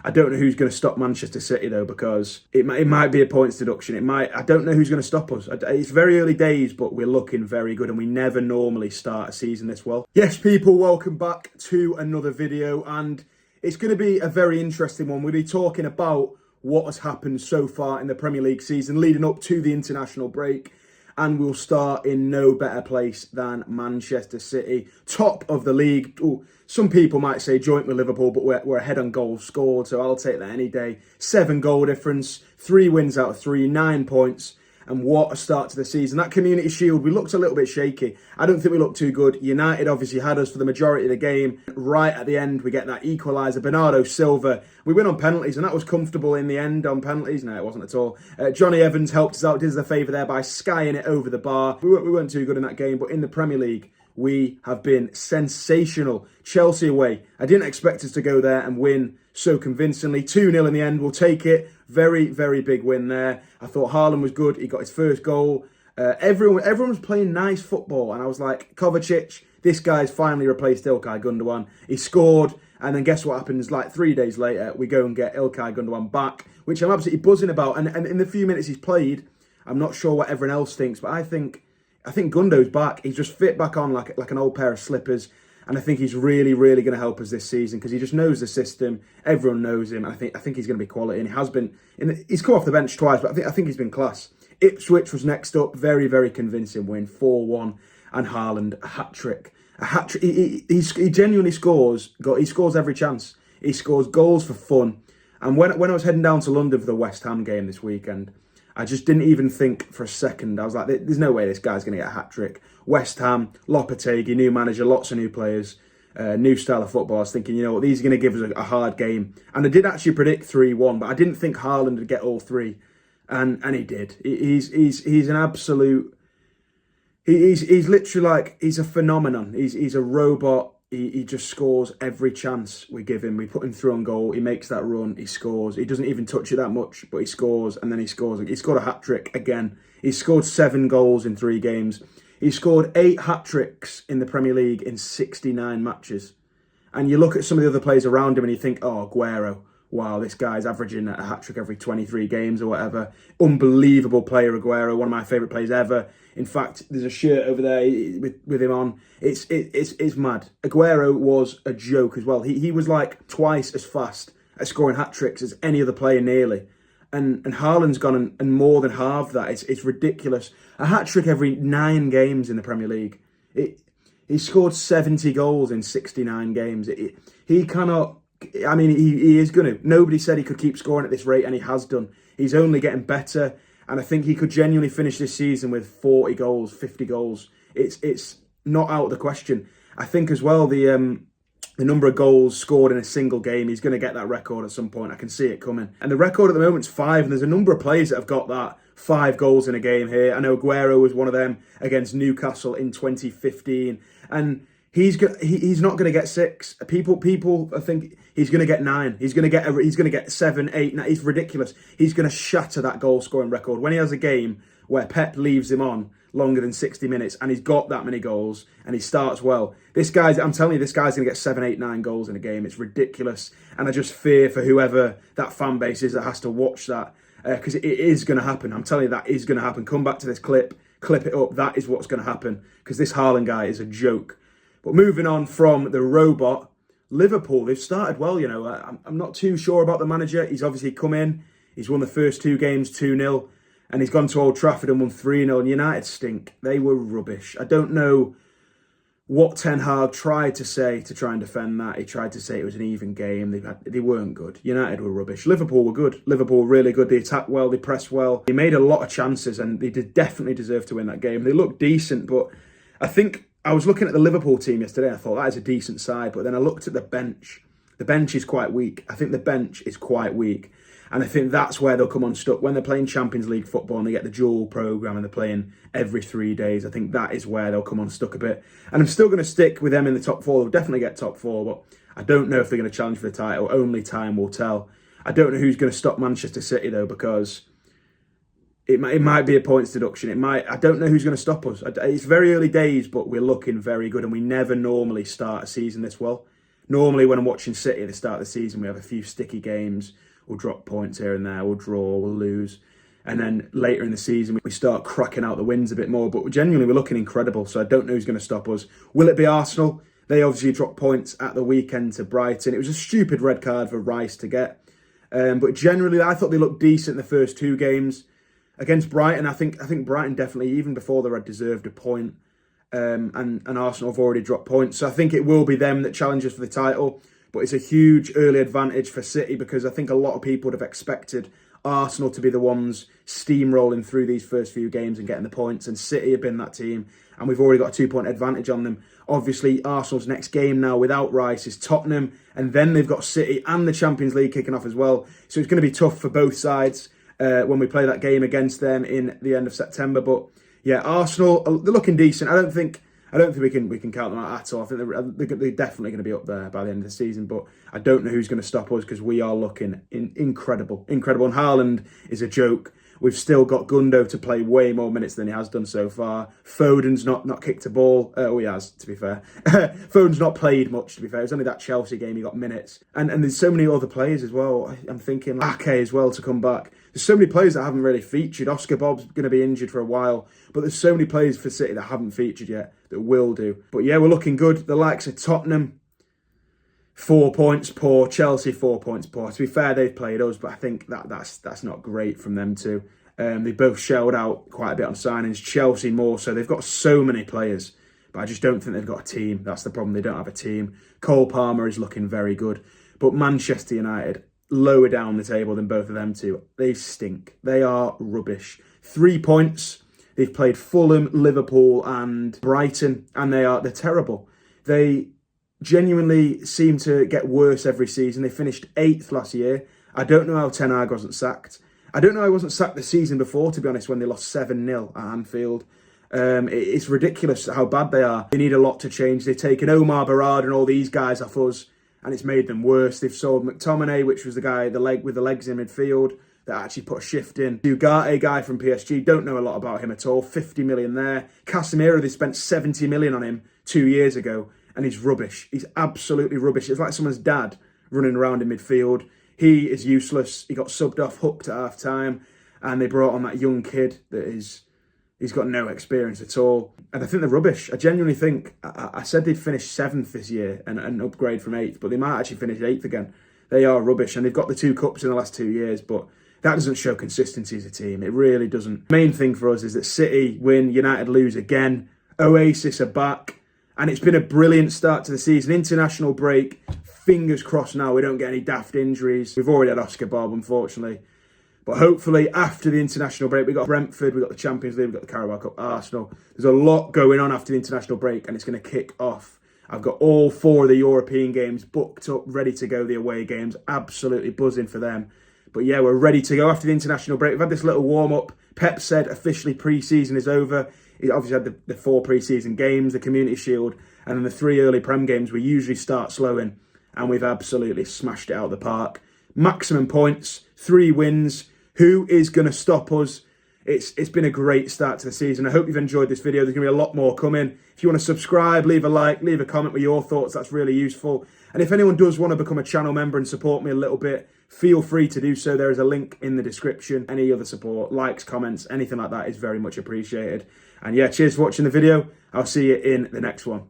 I don't know who's going to stop Manchester City though, because it might be a points deduction. I don't know who's going to stop us. It's very early days, but we're looking very good, and we never normally start a season this well. Yes, people, welcome back to another video, and it's going to be a very interesting one. We'll be talking about what has happened so far in the Premier League season leading up to the international break. And we'll start in no better place than Manchester City, top of the league. Ooh, some people might say joint with Liverpool, but we're ahead on goals scored, so I'll take that any day. 7 goal difference, 3 wins out of 3, 9 points. And what a start to the season. That Community Shield, we looked a little bit shaky. I don't think we looked too good. United obviously had us for the majority of the game. Right at the end, we get that equaliser. Bernardo Silva. We win on penalties, and that was comfortable in the end on penalties. No, it wasn't at all. Johnny Evans helped us out, did us a favour there by skying it over the bar. We weren't too good in that game, but in the Premier League, we have been sensational. Chelsea away. I didn't expect us to go there and win so convincingly. 2-0 in the end. We'll take it. Very, very big win there. I thought Haaland was good. He got his first goal. Everyone was playing nice football. And I was like, Kovacic, this guy's finally replaced Ilkay Gundogan. He scored. And then guess what happens? Like 3 days later, we go and get Ilkay Gundogan back, which I'm absolutely buzzing about. And in the few minutes he's played, I'm not sure what everyone else thinks, but I think Gundo's back. He's just fit back on like an old pair of slippers. And I think he's really, really going to help us this season because he just knows the system. Everyone knows him. I think he's going to be quality, and he has been. He's come off the bench twice, but I think he's been class. Ipswich was next up, very, very convincing win, 4-1, and Haaland a hat trick. A hat trick. He genuinely scores. He scores every chance. He scores goals for fun. And when I was heading down to London for the West Ham game this weekend, I just didn't even think for a second. I was like, there's no way this guy's going to get a hat-trick. West Ham, Lopetegui, new manager, lots of new players, new style of football. I was thinking, you know what, these are going to give us a hard game. And I did actually predict 3-1, but I didn't think Haaland would get all 3. And he did. He's an absolute... He's literally like, he's a phenomenon. He's a robot. He just scores every chance we give him. We put him through on goal. He makes that run. He scores. He doesn't even touch it that much, but he scores, and then he scores. He scored a hat-trick again. He scored 7 goals in 3 games. He scored 8 hat-tricks in the Premier League in 69 matches. And you look at some of the other players around him and you think, oh, Aguero. Wow, this guy's averaging a hat-trick every 23 games or whatever. Unbelievable player, Aguero. One of my favourite players ever. In fact, there's a shirt over there with him on. It's mad. Aguero was a joke as well. He was like twice as fast at scoring hat-tricks as any other player nearly. And Haaland's gone and more than halved that. It's ridiculous. A hat-trick every 9 games in the Premier League. He scored 70 goals in 69 games. He cannot... I mean, he is going to. Nobody said he could keep scoring at this rate, and he has done. He's only getting better, and I think he could genuinely finish this season with 40 goals, 50 goals. It's not out of the question. I think as well, the number of goals scored in a single game, he's going to get that record at some point. I can see it coming. And the record at the moment is 5, and there's a number of players that have got that. 5 goals in a game here. I know Aguero was one of them against Newcastle in 2015, and he's not going to get 6. People think he's going to get 9. He's going to get 7, 8. 9. It's ridiculous. He's going to shatter that goal scoring record when he has a game where Pep leaves him on longer than 60 minutes and he's got that many goals and he starts well. I'm telling you, this guy's going to get 7, 8, 9 goals in a game. It's ridiculous, and I just fear for whoever that fan base is that has to watch that because it is going to happen. I'm telling you, that is going to happen. Come back to this clip it up. That is what's going to happen because this Haaland guy is a joke. But moving on from the robot, Liverpool, they've started well, you know. I'm not too sure about the manager. He's obviously come in. He's won the first 2 games 2-0. And he's gone to Old Trafford and won 3-0. And United stink. They were rubbish. I don't know what Ten Hag tried to say to try and defend that. He tried to say it was an even game. They weren't good. United were rubbish. Liverpool were good. Liverpool were really good. They attacked well. They pressed well. They made a lot of chances and they definitely deserved to win that game. They looked decent, but I think... I was looking at the Liverpool team yesterday. I thought that is a decent side, but then I looked at the bench. The bench is quite weak. I think the bench is quite weak, and I think that's where they'll come unstuck when they're playing Champions League football and they get the dual program and they're playing every 3 days. I think that is where they'll come unstuck a bit, and I'm still going to stick with them in the top 4. They'll definitely get top 4, but I don't know if they're going to challenge for the title. Only time will tell. I don't know who's going to stop Manchester City though, because it might be a points deduction. I don't know who's going to stop us. It's very early days, but we're looking very good, and we never normally start a season this well. Normally when I'm watching City at the start of the season, we have a few sticky games. We'll drop points here and there, we'll draw, we'll lose. And then later in the season, we start cracking out the wins a bit more. But genuinely, we're looking incredible. So I don't know who's going to stop us. Will it be Arsenal? They obviously dropped points at the weekend to Brighton. It was a stupid red card for Rice to get. But generally, I thought they looked decent in the first 2 games. Against Brighton, I think Brighton definitely, even before the red, deserved a point. And Arsenal have already dropped points. So I think it will be them that challenges for the title. But it's a huge early advantage for City because I think a lot of people would have expected Arsenal to be the ones steamrolling through these first few games and getting the points, and City have been that team, and we've already got a 2-point advantage on them. Obviously, Arsenal's next game now without Rice is Tottenham, and then they've got City and the Champions League kicking off as well. So it's going to be tough for both sides when we play that game against them in the end of September. But yeah, Arsenal, they're looking decent. I don't think we can count them out at all. I think they're definitely going to be up there by the end of the season. But I don't know who's going to stop us because we are looking incredible. And Haaland is a joke. We've still got Gundo to play way more minutes than he has done so far. Foden's not kicked a ball. He has, to be fair. Foden's not played much, to be fair. It was only that Chelsea game he got minutes. And there's so many other players as well. I'm thinking Ake as well to come back. There's so many players that haven't really featured. Oscar Bob's going to be injured for a while. But there's so many players for City that haven't featured yet that will do. But yeah, we're looking good. The likes of Tottenham, 4 points poor. Chelsea, 4 points poor. To be fair, they've played us, but I think that's not great from them too. They both shelled out quite a bit on signings. Chelsea more so. They've got so many players, but I just don't think they've got a team. That's the problem. They don't have a team. Cole Palmer is looking very good. But Manchester United, lower down the table than both of them two. They stink. They are rubbish. 3 points. They've played Fulham, Liverpool and Brighton, and they're terrible. They genuinely seem to get worse every season. They finished 8th last year. I don't know how Ten Hag wasn't sacked. I don't know how he wasn't sacked the season before, to be honest, when they lost 7-0 at Anfield. It's ridiculous how bad they are. They need a lot to change. They've taken Omar Barad and all these guys off us, and it's made them worse. They've sold McTominay, which was the guy with the legs in midfield, that actually put a shift in. Ugarte guy from PSG, don't know a lot about him at all. 50 million there. Casemiro, they spent 70 million on him 2 years ago, and he's rubbish. He's absolutely rubbish. It's like someone's dad running around in midfield. He is useless. He got subbed off, hooked at half time, and they brought on that young kid he's got no experience at all. And I think they're rubbish. I genuinely think, I said they'd finish 7th this year and upgrade from 8th, but they might actually finish 8th again. They are rubbish, and they've got the 2 cups in the last 2 years, but that doesn't show consistency as a team. It really doesn't. Main thing for us is that City win, United lose again. Oasis are back, and it's been a brilliant start to the season. International break. Fingers crossed now we don't get any daft injuries. We've already had Oscar Bob, unfortunately. But hopefully after the international break, we've got Brentford, we've got the Champions League, we've got the Carabao Cup, Arsenal. There's a lot going on after the international break, and it's going to kick off. I've got all 4 of the European games booked up, ready to go, the away games. Absolutely buzzing for them. But yeah, we're ready to go after the international break. We've had this little warm-up. Pep said officially pre-season is over. He obviously had the 4 pre-season games, the Community Shield, and then the 3 early Prem games. We usually start slow in, and we've absolutely smashed it out of the park. Maximum points, 3 wins. Who is going to stop us? It's been a great start to the season. I hope you've enjoyed this video. There's going to be a lot more coming. If you want to subscribe, leave a like, leave a comment with your thoughts. That's really useful. And if anyone does want to become a channel member and support me a little bit, feel free to do so. There is a link in the description. Any other support, likes, comments, anything like that is very much appreciated. And yeah, cheers for watching the video. I'll see you in the next one.